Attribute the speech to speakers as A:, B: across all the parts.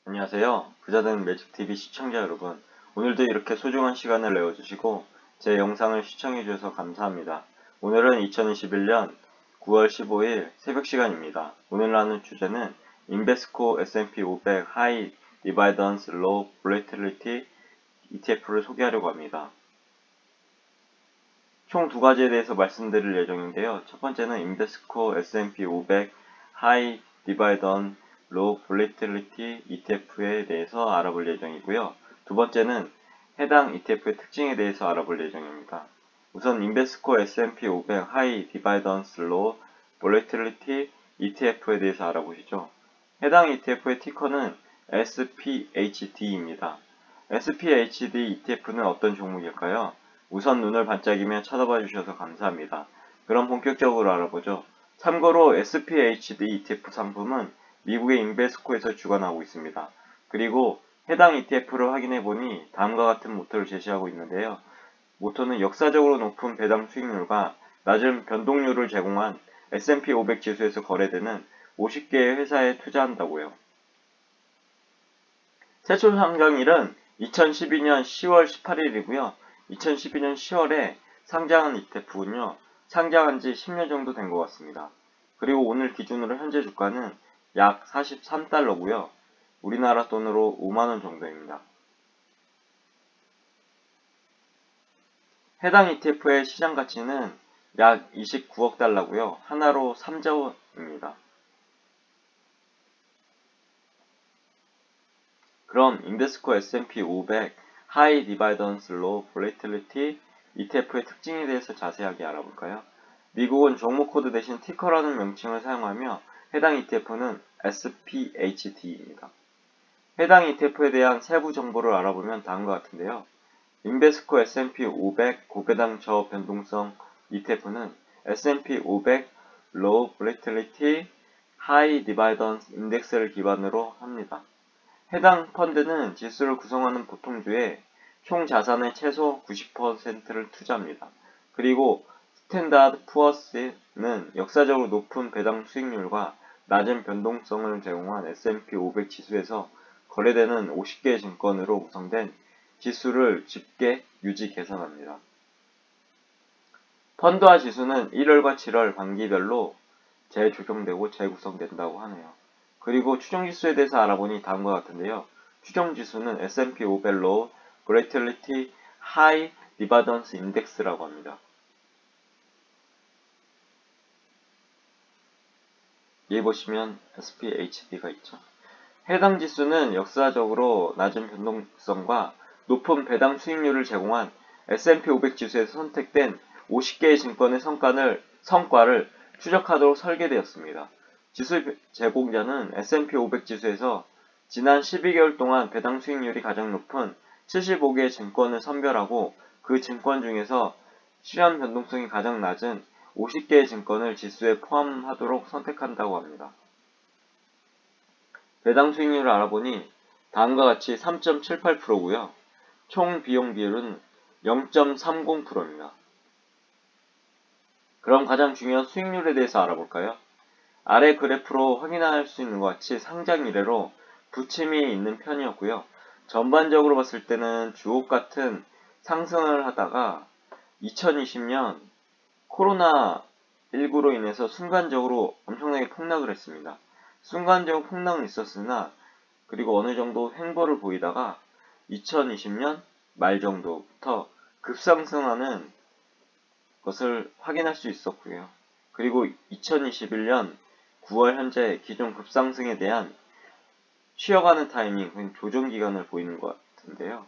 A: 안녕하세요. 부자되는 매직TV 시청자 여러분. 오늘도 이렇게 소중한 시간을 내어주시고 제 영상을 시청해주셔서 감사합니다. 오늘은 2021년 9월 15일 새벽 시간입니다. 오늘 나눌 주제는 인베스코 S&P 500 하이 디바이던스 로우 볼래틸리티 ETF를 소개하려고 합니다. 총 두 가지에 대해서 말씀드릴 예정인데요. 첫 번째는 인베스코 S&P 500 하이 디바이던 로우 볼래틸리티 ETF에 대해서 알아볼 예정이고요. 두 번째는 해당 ETF의 특징에 대해서 알아볼 예정입니다. 우선 인베스코 S&P 500 하이 디바이던스 로우 볼래틸리티 ETF에 대해서 알아보시죠. 해당 ETF의 티커는 SPHD입니다. SPHD ETF는 어떤 종목일까요? 우선 눈을 반짝이며 쳐다봐 주셔서 감사합니다. 그럼 본격적으로 알아보죠. 참고로 SPHD ETF 상품은 미국의 인베스코에서 주관하고 있습니다. 그리고 해당 ETF를 확인해보니 다음과 같은 모토를 제시하고 있는데요. 모토는 역사적으로 높은 배당 수익률과 낮은 변동률을 제공한 S&P 500 지수에서 거래되는 50개의 회사에 투자한다고요. 최초 상장일은 2012년 10월 18일이고요. 2012년 10월에 상장한 ETF군요. 상장한 지 10년 정도 된 것 같습니다. 그리고 오늘 기준으로 현재 주가는 약 43달러고요. 우리나라 돈으로 5만원 정도입니다. 해당 ETF의 시장 가치는 약 29억 달러고요. 하나로 3조원입니다. 그럼 인베스코 S&P 500 하이 디바이던스 로우 볼래틸리티 ETF의 특징에 대해서 자세하게 알아볼까요? 미국은 종목 코드 대신 티커라는 명칭을 사용하며 해당 ETF는 SPHD입니다. 해당 ETF에 대한 세부 정보를 알아보면 다음과 같은데요. 인베스코 S&P 500 고배당 저변동성 ETF는 S&P 500 로우 볼래틸리티 하이 디바이던스 인덱스를 기반으로 합니다. 해당 펀드는 지수를 구성하는 보통주에 총 자산의 최소 90%를 투자합니다. 그리고 스탠다드 푸어스는 역사적으로 높은 배당 수익률과 낮은 변동성을 제공한 S&P 500 지수에서 거래되는 50개의 증권으로 구성된 지수를 집계, 유지, 계산합니다. 펀드와 지수는 1월과 7월 반기별로 재조정되고 재구성된다고 하네요. 그리고 추정지수에 대해서 알아보니 다음과 같은데요. 추정지수는 S&P 500 로우 볼래틸리티 하이 디바던스 인덱스라고 합니다. 여기 보시면 SPHD가 있죠. 해당 지수는 역사적으로 낮은 변동성과 높은 배당 수익률을 제공한 S&P 500 지수에서 선택된 50개의 증권의 성과를 추적하도록 설계되었습니다. 지수 제공자는 S&P 500 지수에서 지난 12개월 동안 배당 수익률이 가장 높은 75개의 증권을 선별하고 그 증권 중에서 실현 변동성이 가장 낮은 50개의 증권을 지수에 포함하도록 선택한다고 합니다. 배당 수익률을 알아보니 다음과 같이 3.78%고요. 총 비용 비율은 0.30%입니다. 그럼 가장 중요한 수익률에 대해서 알아볼까요? 아래 그래프로 확인할 수 있는 것 같이 상장 이래로 부침이 있는 편이었고요. 전반적으로 봤을 때는 주옥 같은 상승을 하다가 2020년 코로나19로 인해서 순간적으로 엄청나게 폭락을 했습니다. 순간적으로 폭락은 있었으나 그리고 어느 정도 횡보를 보이다가 2020년 말 정도부터 급상승하는 것을 확인할 수 있었고요. 그리고 2021년 9월 현재 기존 급상승에 대한 쉬어가는 타이밍, 조정기간을 보이는 것 같은데요.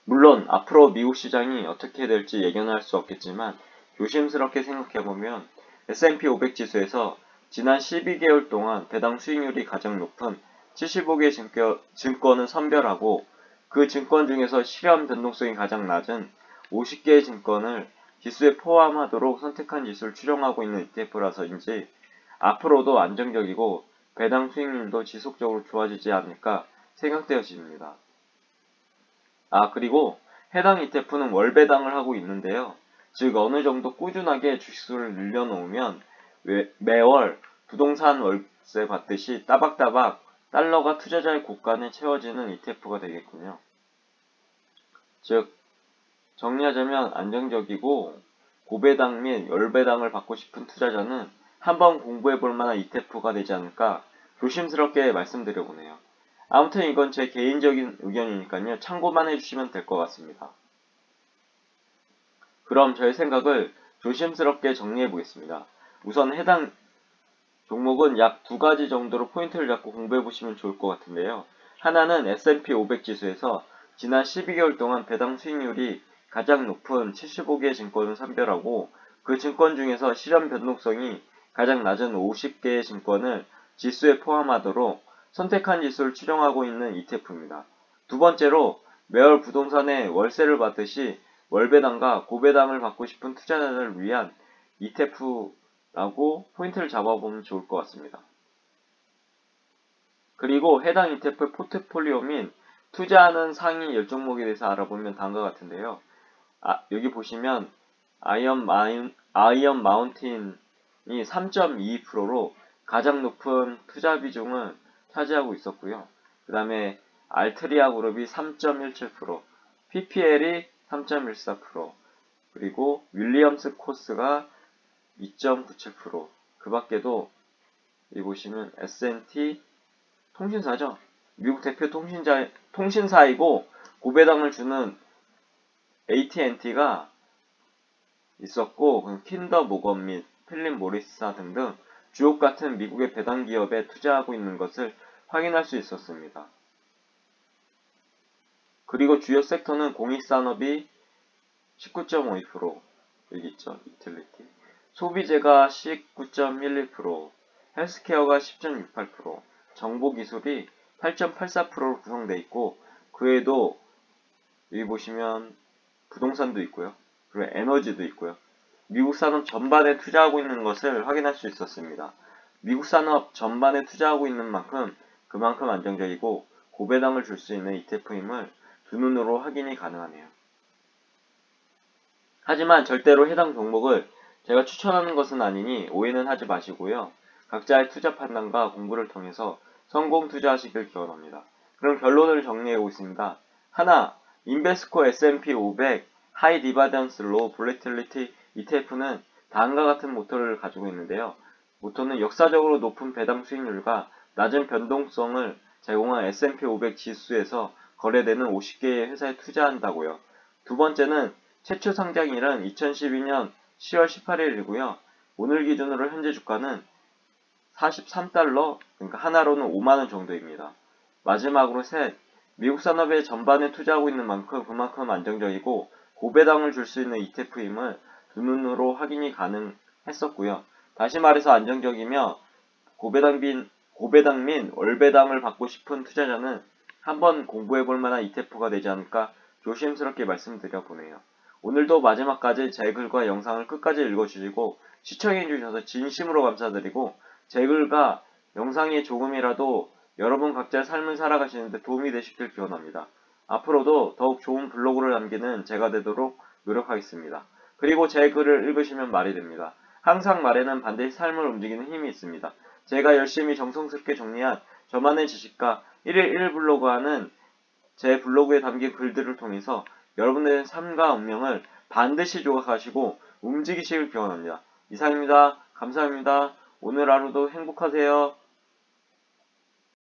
A: 물론 앞으로 미국 시장이 어떻게 될지 예견할 수 없겠지만 조심스럽게 생각해보면 S&P 500 지수에서 지난 12개월 동안 배당 수익률이 가장 높은 75개 증권을 선별하고 그 증권 중에서 실현 변동성이 가장 낮은 50개의 증권을 지수에 포함하도록 선택한 지수를 추정하고 있는 ETF라서인지 앞으로도 안정적이고 배당 수익률도 지속적으로 좋아지지 않을까 생각되어집니다. 그리고 해당 ETF는 월배당을 하고 있는데요. 즉 어느 정도 꾸준하게 주식수를 늘려놓으면 매월 부동산 월세 받듯이 따박따박 달러가 투자자의 곳간에 채워지는 ETF가 되겠군요. 즉, 정리하자면 안정적이고 고배당 및 열배당을 받고 싶은 투자자는 한번 공부해볼 만한 ETF가 되지 않을까 조심스럽게 말씀드려보네요. 아무튼 이건 제 개인적인 의견이니까요. 참고만 해주시면 될 것 같습니다. 그럼 저의 생각을 조심스럽게 정리해보겠습니다. 우선 해당 종목은 약 두 가지 정도로 포인트를 잡고 공부해보시면 좋을 것 같은데요. 하나는 S&P 500 지수에서 지난 12개월 동안 배당 수익률이 가장 높은 75개의 증권을 선별하고 그 증권 중에서 실현 변동성이 가장 낮은 50개의 증권을 지수에 포함하도록 선택한 지수를 추정하고 있는 ETF입니다. 두 번째로 매월 부동산에 월세를 받듯이 월배당과 고배당을 받고 싶은 투자자들을 위한 ETF라고 포인트를 잡아보면 좋을 것 같습니다. 그리고 해당 ETF 포트폴리오 및 투자하는 상위 10종목에 대해서 알아보면 다음과 같은데요. 여기 보시면 아이언 마운틴이 3.22%로 가장 높은 투자 비중을 차지하고 있었고요. 그 다음에 알트리아 그룹이 3.17%, PPL이 3.14%, 그리고 윌리엄스 코스가 2.97%, 그 밖에도 여기 보시면 S&T 통신사죠. 미국 대표 통신사이고 고배당을 주는 AT&T가 있었고, 킨더 모건 및 필립 모리스사 등등 주옥 같은 미국의 배당 기업에 투자하고 있는 것을 확인할 수 있었습니다. 그리고 주요 섹터는 공익산업이 19.52%, 여기 있죠, 유틸리티. 소비재가 19.11%, 헬스케어가 10.68%, 정보기술이 8.84%로 구성되어 있고, 그 외에도 여기 보시면 부동산도 있고요. 그리고 에너지도 있고요. 미국 산업 전반에 투자하고 있는 것을 확인할 수 있었습니다. 미국 산업 전반에 투자하고 있는 만큼 그만큼 안정적이고 고배당을 줄 수 있는 ETF임을 두 눈으로 확인이 가능하네요. 하지만 절대로 해당 종목을 제가 추천하는 것은 아니니 오해는 하지 마시고요. 각자의 투자 판단과 공부를 통해서 성공 투자하시길 기원합니다. 그럼 결론을 정리해 보겠습니다. 하나, 인베스코 S&P 500 하이 디바던스 로우 볼리틸리티 ETF는 다음과 같은 모토를 가지고 있는데요. 모토는 역사적으로 높은 배당 수익률과 낮은 변동성을 제공한 S&P 500 지수에서 거래되는 50개의 회사에 투자한다고요. 두 번째는 최초 상장일은 2012년 10월 18일이고요. 오늘 기준으로 현재 주가는 43달러, 그러니까 하나로는 5만원 정도입니다. 마지막으로 셋, 미국 산업의 전반에 투자하고 있는 만큼 그만큼 안정적이고 고배당을 줄 수 있는 ETF임을 두 눈으로 확인이 가능했었고요. 다시 말해서 안정적이며 고배당 및 월배당을 받고 싶은 투자자는 한번 공부해볼 만한 ETF가 되지 않을까 조심스럽게 말씀드려보네요. 오늘도 마지막까지 제 글과 영상을 끝까지 읽어주시고 시청해주셔서 진심으로 감사드리고 제 글과 영상이 조금이라도 여러분 각자의 삶을 살아가시는데 도움이 되시길 기원합니다. 앞으로도 더욱 좋은 블로그를 남기는 제가 되도록 노력하겠습니다. 그리고 제 글을 읽으시면 말이 됩니다. 항상 말에는 반드시 삶을 움직이는 힘이 있습니다. 제가 열심히 정성스럽게 정리한 저만의 지식과 1일 1블로그하는 제 블로그에 담긴 글들을 통해서 여러분의 삶과 운명을 반드시 조각하시고 움직이시길 기원합니다. 이상입니다. 감사합니다. 오늘 하루도 행복하세요.